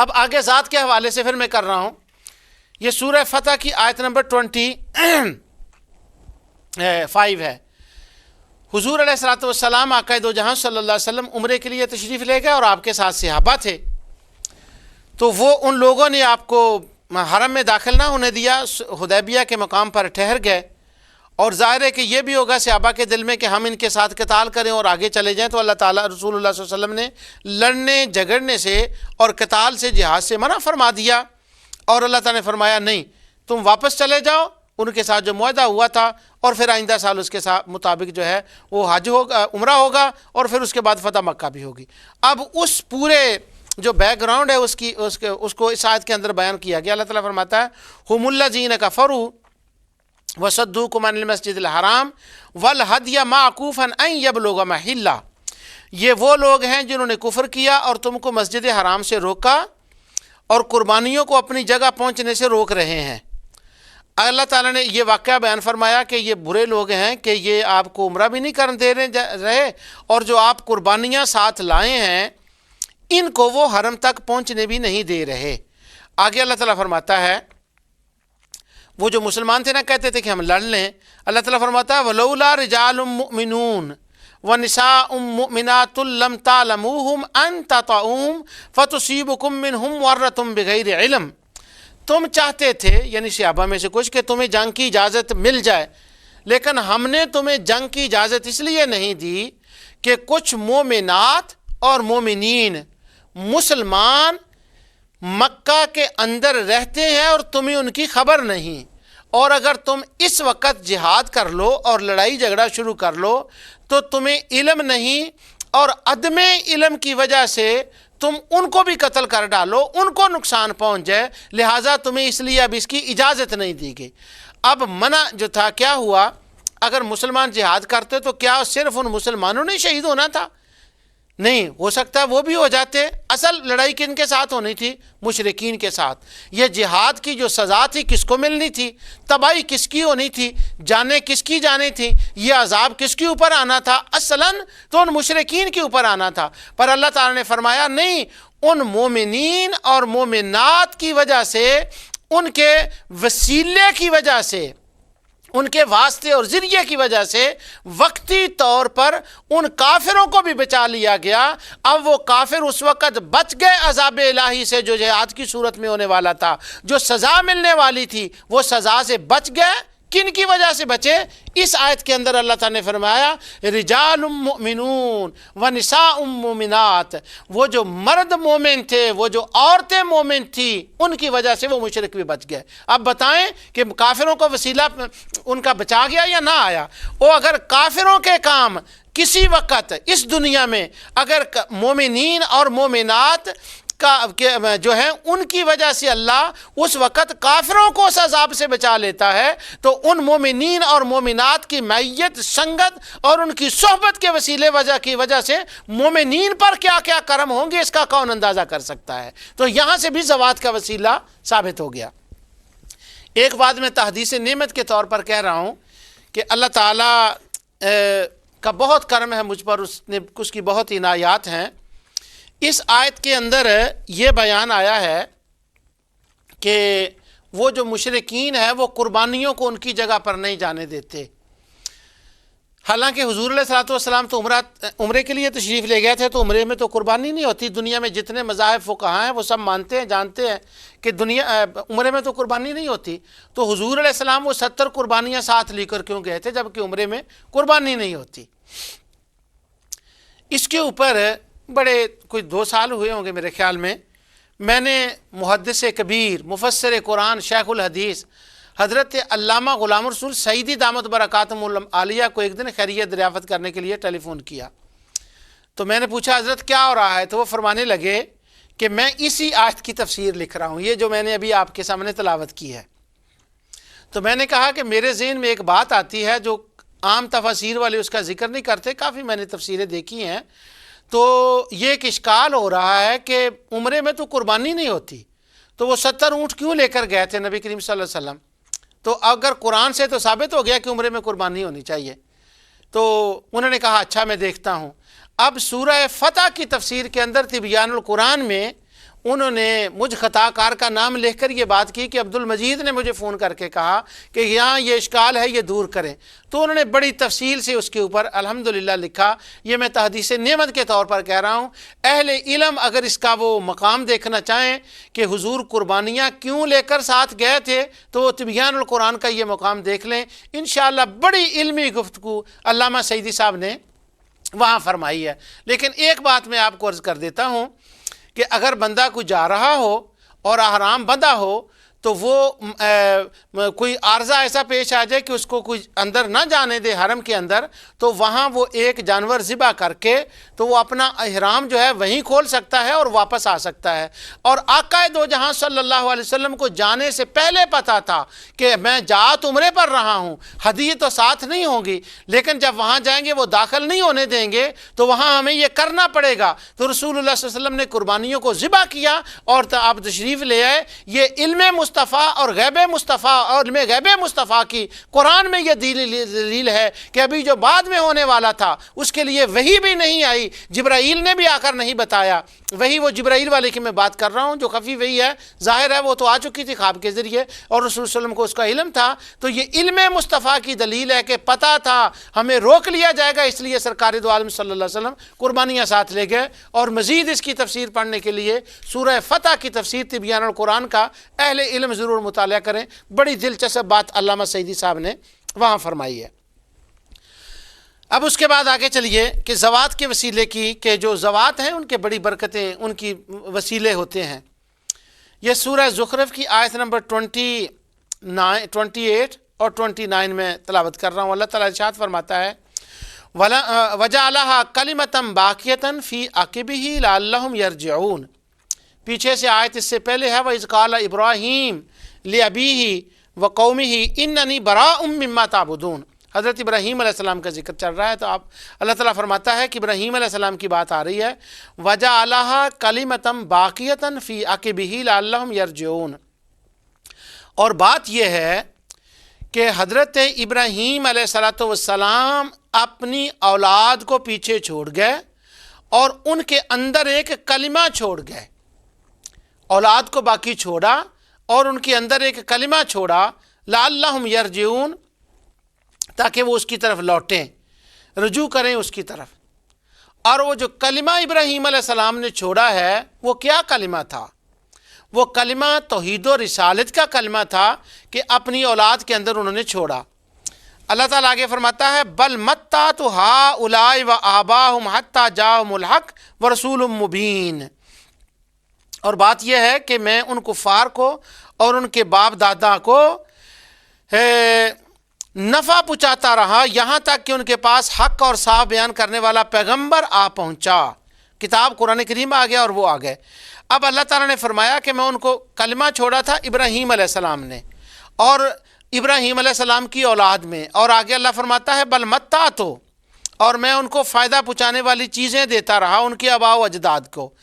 اب آگے ذات کے حوالے سے پھر میں کر رہا ہوں. یہ سورہ فتح کی آیت نمبر 25 ہے. حضور علیہ الصلوۃ والسلام آقا دو جہاں صلی اللہ علیہ وسلم عمرے کے لیے تشریف لے گئے اور آپ کے ساتھ صحابہ تھے. تو وہ ان لوگوں نے آپ کو حرم میں داخل نہ ہونے دیا، حدیبیہ کے مقام پر ٹھہر گئے. اور ظاہر ہے کہ یہ بھی ہوگا صحابہ کے دل میں کہ ہم ان کے ساتھ قتال کریں اور آگے چلے جائیں، تو اللہ تعالیٰ رسول اللہ صلی اللہ علیہ وسلم نے لڑنے جھگڑنے سے اور قتال سے، جہاد سے منع فرما دیا. اور اللہ تعالیٰ نے فرمایا نہیں، تم واپس چلے جاؤ ان کے ساتھ جو معاہدہ ہوا تھا، اور پھر آئندہ سال اس کے ساتھ مطابق جو ہے وہ حج ہوگا، عمرہ ہوگا، اور پھر اس کے بعد فتح مکہ بھی ہوگی. اب اس پورے جو بیک گراؤنڈ ہے اس کو اس آیت کے اندر بیان کیا گیا. اللہ تعالیٰ فرماتا ہے ہم الذین کفروا وصدوکم عن المسجد الحرام والہدی معکوفا ان یبلغ محلہ. یہ وہ لوگ ہیں جنہوں نے کفر کیا اور تم کو مسجد حرام سے روکا اور قربانیوں کو اپنی جگہ پہنچنے سے روک رہے ہیں. اللہ تعالیٰ نے یہ واقعہ بیان فرمایا کہ یہ برے لوگ ہیں کہ یہ آپ کو عمرہ بھی نہیں کرنے دے رہے، اور جو آپ قربانیاں ساتھ لائے ہیں ان کو وہ حرم تک پہنچنے بھی نہیں دے رہے. آگے اللہ تعالیٰ فرماتا ہے وہ جو مسلمان تھے نا کہتے تھے کہ ہم لڑ لیں، اللہ تعالیٰ فرماتا ہے وَلَوْلَا رِجَالٌ مُؤْمِنُونَ وَنِسَاءٌ مُؤْمِنَاتٌ لَمْ تَعْلَمُوهُمْ أَن تَطَئُوهُمْ فَتُصِيبُكُم مِّنْهُمْ مَعَرَّةٌ بِغَيْرِ علم. تم چاہتے تھے یعنی صحابہ میں سے کچھ کہ تمہیں جنگ کی اجازت مل جائے، لیکن ہم نے تمہیں جنگ کی اجازت اس لیے نہیں دی کہ کچھ مومنات اور مومنین مسلمان مکہ کے اندر رہتے ہیں اور تمہیں ان کی خبر نہیں، اور اگر تم اس وقت جہاد کر لو اور لڑائی جھگڑا شروع کر لو تو تمہیں علم نہیں، اور عدم علم کی وجہ سے تم ان کو بھی قتل کر ڈالو، ان کو نقصان پہنچ جائے، لہٰذا تمہیں اس لیے اب اس کی اجازت نہیں دی گئی. اب منع جو تھا کیا ہوا؟ اگر مسلمان جہاد کرتے تو کیا صرف ان مسلمانوں نے شہید ہونا تھا؟ نہیں، ہو سکتا ہے وہ بھی ہو جاتے. اصل لڑائی کن کے ساتھ ہونی تھی؟ مشرکین کے ساتھ. یہ جہاد کی جو سزا تھی کس کو ملنی تھی؟ تباہی کس کی ہونی تھی؟ جانیں کس کی جانی تھی؟ یہ عذاب کس کے اوپر آنا تھا؟ اصلاً تو ان مشرکین کے اوپر آنا تھا. پر اللہ تعالیٰ نے فرمایا نہیں، ان مومنین اور مومنات کی وجہ سے، ان کے وسیلے کی وجہ سے، ان کے واسطے اور ذریعے کی وجہ سے وقتی طور پر ان کافروں کو بھی بچا لیا گیا. اب وہ کافر اس وقت بچ گئے عذاب الہی سے جو جہاد کی صورت میں ہونے والا تھا، جو سزا ملنے والی تھی وہ سزا سے بچ گئے. کن کی وجہ سے بچے؟ اس آیت کے اندر اللہ تعالیٰ نے فرمایا رجال مؤمنون ونساء مومنات. وہ جو مرد مومن تھے، وہ جو عورتیں مومن تھی، ان کی وجہ سے وہ مشرک بھی بچ گئے. اب بتائیں کہ کافروں کو وسیلہ ان کا بچا گیا یا نہ آیا؟ وہ اگر کافروں کے کام کسی وقت اس دنیا میں اگر مومنین اور مومنات کا جو ہے ان کی وجہ سے اللہ اس وقت کافروں کو اس عذاب سے بچا لیتا ہے، تو ان مومنین اور مومنات کی معیت، سنگت اور ان کی صحبت کے وسیلے کی وجہ سے مومنین پر کیا کیا کرم ہوں گے اس کا کون اندازہ کر سکتا ہے؟ تو یہاں سے بھی زوات کا وسیلہ ثابت ہو گیا. ایک بات میں تحدیث نعمت کے طور پر کہہ رہا ہوں کہ اللہ تعالیٰ کا بہت کرم ہے مجھ پر، اس کی بہت عنایات ہیں. اس آیت کے اندر یہ بیان آیا ہے کہ وہ جو مشرکین ہیں وہ قربانیوں کو ان کی جگہ پر نہیں جانے دیتے. حالانکہ حضور علیہ الصلوۃ والسلام تو عمرے کے لیے تشریف لے گئے تھے، تو عمرے میں تو قربانی نہیں ہوتی. دنیا میں جتنے مذاہب فقہا ہیں وہ سب مانتے ہیں، جانتے ہیں کہ عمرے میں تو قربانی نہیں ہوتی. تو حضور علیہ السلام وہ 70 قربانیاں ساتھ لے کر کیوں گئے تھے جبکہ عمرے میں قربانی نہیں ہوتی؟ اس کے اوپر بڑے کوئی 2 سال ہوئے ہوں گے میرے خیال میں نے محدث کبیر، مفسر قرآن، شیخ الحدیث حضرت علامہ غلام رسول سعیدی دامت برکاتہم العالیہ کو ایک دن خیریت دریافت کرنے کے لیے ٹیلی فون کیا. تو میں نے پوچھا حضرت کیا ہو رہا ہے؟ تو وہ فرمانے لگے کہ میں اسی آیت کی تفسیر لکھ رہا ہوں، یہ جو میں نے ابھی آپ کے سامنے تلاوت کی ہے. تو میں نے کہا کہ میرے ذہن میں ایک بات آتی ہے جو عام تفاسیر والے اس کا ذکر نہیں کرتے، کافی میں نے تفسیریں دیکھی ہیں. تو یہ ایک اشکال ہو رہا ہے کہ عمرے میں تو قربانی نہیں ہوتی، تو وہ 70 اونٹ کیوں لے کر گئے تھے نبی کریم صلی اللہ علیہ وسلم؟ تو اگر قرآن سے تو ثابت ہو گیا کہ عمرے میں قربانی ہونی چاہیے. تو انہوں نے کہا اچھا میں دیکھتا ہوں. اب سورہ فتح کی تفسیر کے اندر تبیان القرآن میں انہوں نے مجھ خطا کار کا نام لکھ کر یہ بات کی کہ عبد المجید نے مجھے فون کر کے کہا کہ یہاں یہ اشکال ہے، یہ دور کریں. تو انہوں نے بڑی تفصیل سے اس کے اوپر الحمدللہ لکھا. یہ میں تحدیث نعمت کے طور پر کہہ رہا ہوں. اہل علم اگر اس کا وہ مقام دیکھنا چاہیں کہ حضور قربانیاں کیوں لے کر ساتھ گئے تھے تو وہ تبیان القرآن کا یہ مقام دیکھ لیں. انشاءاللہ بڑی علمی گفتگو علامہ سعیدی صاحب نے وہاں فرمائی ہے. لیکن ایک بات میں آپ کو عرض کر دیتا ہوں کہ اگر بندہ کوئی جا رہا ہو اور احرام بندھا ہو تو وہ کوئی عارضہ ایسا پیش آ جائے کہ اس کو کوئی اندر نہ جانے دے حرم کے اندر، تو وہاں وہ ایک جانور ذبح کر کے تو وہ اپنا احرام جو ہے وہیں کھول سکتا ہے اور واپس آ سکتا ہے. اور آقا دو جہاں صلی اللہ علیہ وسلم کو جانے سے پہلے پتہ تھا کہ میں جات عمرے پر رہا ہوں، ہدیہ تو ساتھ نہیں ہوگی، لیکن جب وہاں جائیں گے وہ داخل نہیں ہونے دیں گے تو وہاں ہمیں یہ کرنا پڑے گا. تو رسول اللہ صلی اللہ علیہ وسلم نے قربانیوں کو ذبح کیا اور آپ تشریف لے آئے. یہ علم مصطفیٰ اور غیب مصطفیٰ اور علم غیب مصطفیٰ کی قرآن میں یہ دلیل ہے کہ ابھی جو بعد میں ہونے والا تھا اس کے لیے وحی بھی نہیں آئی، جبرائیل نے بھی آ کر نہیں بتایا. وہی وہ جبرائیل والے کی میں بات کر رہا ہوں جو خفی وحی ہے، ظاہر ہے وہ تو آ چکی تھی خواب کے ذریعے اور رسول صلی اللہ علیہ وسلم کو اس کا علم تھا. تو یہ علم مصطفیٰ کی دلیل ہے کہ پتہ تھا ہمیں روک لیا جائے گا، اس لیے سرکار دو عالم صلی اللہ علیہ وسلم قربانیاں ساتھ لے گئے. اور مزید اس کی تفسیر پڑھنے کے لیے سورہ فتح کی تفسیر تبیان القرآن کا اہل علم ضرور مطالعہ کریں. بڑی دلچسپ بات علامہ سعیدی صاحب نے وہاں فرمائی ہے. اب اس کے بعد آگے چلیے کہ زوات کے وسیلے کی، کہ جو زوات ہیں ان کے بڑی برکتیں ان کی وسیلے ہوتے ہیں. یہ سورہ زخرف کی آیت نمبر 28 اور 29 میں تلاوت کر رہا ہوں. اللہ تعالیٰ ارشاد فرماتا ہے وَجَعَلَهَا كَلِمَةً بَاقِيَةً فِي عَقِبِهِ لَعَلَّهُمْ يَرْجِعُونَ. پیچھے سے آیت اس سے پہلے ہے وَإِذْ قَالَ إِبْرَاهِيمُ لِأَبِيهِ وَقَوْمِهِ إِنَّنِي بَرَاءٌ مِّمَّا تَعْبُدُونَ. حضرت ابراہیم علیہ السلام کا ذکر چل رہا ہے. تو اللہ تعالیٰ فرماتا ہے کہ ابراہیم علیہ السلام کی بات آ رہی ہے. وَجَعَلَهَا كَلِمَةً بَاقِيَةً فِي عَقِبِهِ لَعَلَّهُمْ يَرْجِعُونَ. اور بات یہ ہے کہ حضرت ابراہیم علیہ السلام اپنی اولاد کو پیچھے چھوڑ گئے اور ان کے اندر ایک کلمہ چھوڑ گئے. اولاد کو باقی چھوڑا اور ان کے اندر ایک کلمہ چھوڑا لعلہم یرجعون، تاکہ وہ اس کی طرف لوٹیں، رجوع کریں اس کی طرف. اور وہ جو کلمہ ابراہیم علیہ السلام نے چھوڑا ہے وہ کیا کلمہ تھا؟ وہ کلمہ توحید و رسالت کا کلمہ تھا کہ اپنی اولاد کے اندر انہوں نے چھوڑا. اللہ تعالیٰ آگے فرماتا ہے بل متعت ہؤلاء وآباؤہم حتی جاءہم الحق ورسول مبین. اور بات یہ ہے کہ میں ان کفار کو اور ان کے باپ دادا کو نفع پہنچاتا رہا یہاں تک کہ ان کے پاس حق اور صاف بیان کرنے والا پیغمبر آ پہنچا. کتاب قرآن کریم آ گیا اور وہ آ گئے. اب اللہ تعالیٰ نے فرمایا کہ میں ان کو کلمہ چھوڑا تھا ابراہیم علیہ السلام نے اور ابراہیم علیہ السلام کی اولاد میں، اور آگے اللہ فرماتا ہے بل متعت، اور میں ان کو فائدہ پہنچانے والی چیزیں دیتا رہا ان کے آباء و اجداد کو.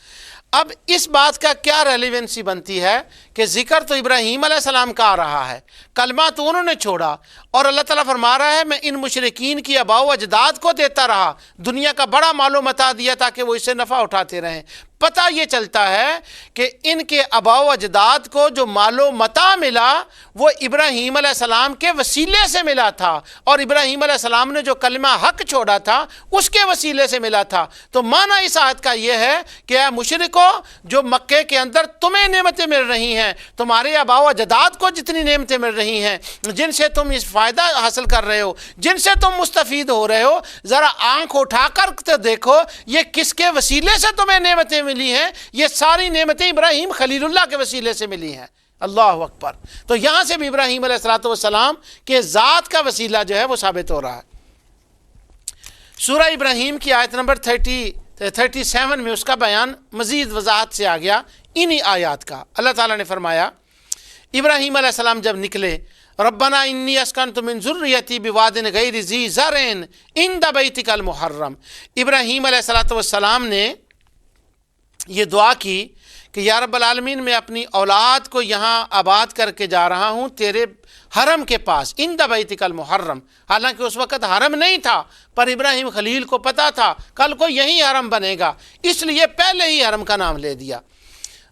اب اس بات کا کیا ریلیونسی بنتی ہے کہ ذکر تو ابراہیم علیہ السلام کا آ رہا ہے، کلمہ تو انہوں نے چھوڑا، اور اللہ تعالیٰ فرما رہا ہے میں ان مشرکین کی آباء و اجداد کو دیتا رہا، دنیا کا بڑا مال و متاع دیا تاکہ وہ اس سے نفع اٹھاتے رہیں. پتہ یہ چلتا ہے کہ ان کے آباء و اجداد کو جو مال و متاع ملا وہ ابراہیم علیہ السلام کے وسیلے سے ملا تھا، اور ابراہیم علیہ السلام نے جو کلمہ حق چھوڑا تھا اس کے وسیلے سے ملا تھا. تو معنی اس آیت کا یہ ہے کہ اے مشرکو، جو مکے کے اندر تمہیں نعمتیں مل رہی ہیں، تمہارے آباء و اجداد کو جتنی نعمتیں مل رہی ہیں، جن سے تم اس فائدہ حاصل کر رہے ہو، جن سے تم مستفید ہو رہے ہو، ذرا آنکھ اٹھا کر تو دیکھو یہ کس کے وسیلے سے تمہیں نعمتیں ملی ہیں. یہ ساری نعمتیں ابراہیم خلیل اللہ کے وسیلے سے ملی ہیں. اللہ اکبر. تو یہاں سے بھی ابراہیم علیہ السلام کے ذات کا وسیلہ جو ہے وہ ثابت ہو رہا ہے. سورہ ابراہیم کی آیت نمبر 37 میں اس کا بیان مزید وضاحت سے آ گیا. انہی آیات کا اللہ تعالیٰ نے فرمایا ابراہیم علیہ السلام جب نکلے ربنا انی اسکنت من ذریتی بواد غیر ذی زرع عند بیتک المحرم. ابراہیم علیہ السلام نے یہ دعا کی کہ یا رب العالمین میں اپنی اولاد کو یہاں آباد کر کے جا رہا ہوں تیرے حرم کے پاس، عند بیتک المحرم. حالانکہ اس وقت حرم نہیں تھا، پر ابراہیم خلیل کو پتہ تھا کل کو یہی حرم بنے گا، اس لیے پہلے ہی حرم کا نام لے دیا.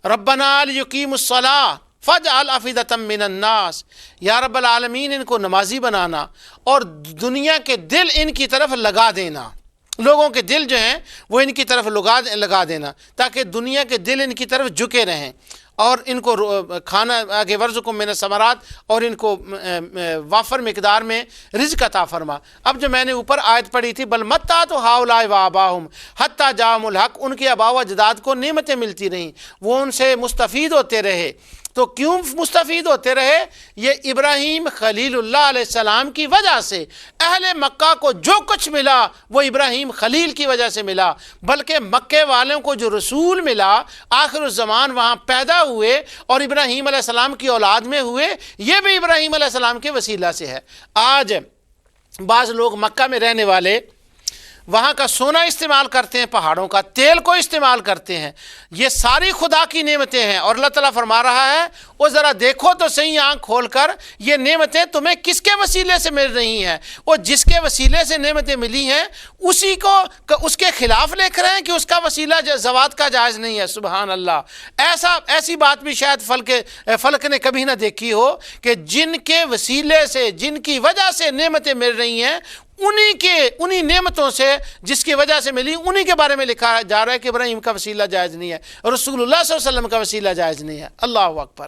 ربنا لیقیموا الصلاۃ فاجعل افئدۃ من الناس، یا رب العالمین ان کو نمازی بنانا اور دنیا کے دل ان کی طرف لگا دینا، لوگوں کے دل جو ہیں وہ ان کی طرف لگا دینا، تاکہ دنیا کے دل ان کی طرف جھکے رہیں، اور ان کو کھانا آگے ورزقکم من الثمرات، اور ان کو وافر مقدار میں رزق عطا فرما۔ اب جو میں نے اوپر آیت پڑھی تھی، بل متعت ہؤلاء وآباؤہم حتی جاءہم الحق، ان کے آباء و اجداد کو نعمتیں ملتی رہیں، وہ ان سے مستفید ہوتے رہے۔ تو کیوں مستفید ہوتے رہے؟ یہ ابراہیم خلیل اللہ علیہ السلام کی وجہ سے۔ اہل مکہ کو جو کچھ ملا وہ ابراہیم خلیل کی وجہ سے ملا، بلکہ مکے والوں کو جو رسول ملا آخر الزمان وہاں پیدا ہوئے اور ابراہیم علیہ السلام کی اولاد میں ہوئے، یہ بھی ابراہیم علیہ السلام کے وسیلہ سے ہے۔ آج بعض لوگ مکہ میں رہنے والے وہاں کا سونا استعمال کرتے ہیں، پہاڑوں کا تیل کو استعمال کرتے ہیں، یہ ساری خدا کی نعمتیں ہیں، اور اللہ تعالیٰ فرما رہا ہے وہ ذرا دیکھو تو صحیح آنکھ کھول کر یہ نعمتیں تمہیں کس کے وسیلے سے مل رہی ہیں۔ وہ جس کے وسیلے سے نعمتیں ملی ہیں اسی کو اس کے خلاف لکھ رہے ہیں کہ اس کا وسیلہ زوات کا جائز نہیں ہے۔ سبحان اللہ، ایسی بات بھی شاید فلک نے کبھی نہ دیکھی ہو کہ جن کے وسیلے سے، جن کی وجہ سے نعمتیں مل رہی ہیں، انہی نعمتوں سے جس کی وجہ سے ملی، انہی کے بارے میں لکھا جا رہا ہے کہ ابراہیم کا وسیلہ جائز نہیں ہے، رسول اللہ صلی اللہ علیہ وسلم کا وسیلہ جائز نہیں ہے۔ اللہ اکبر۔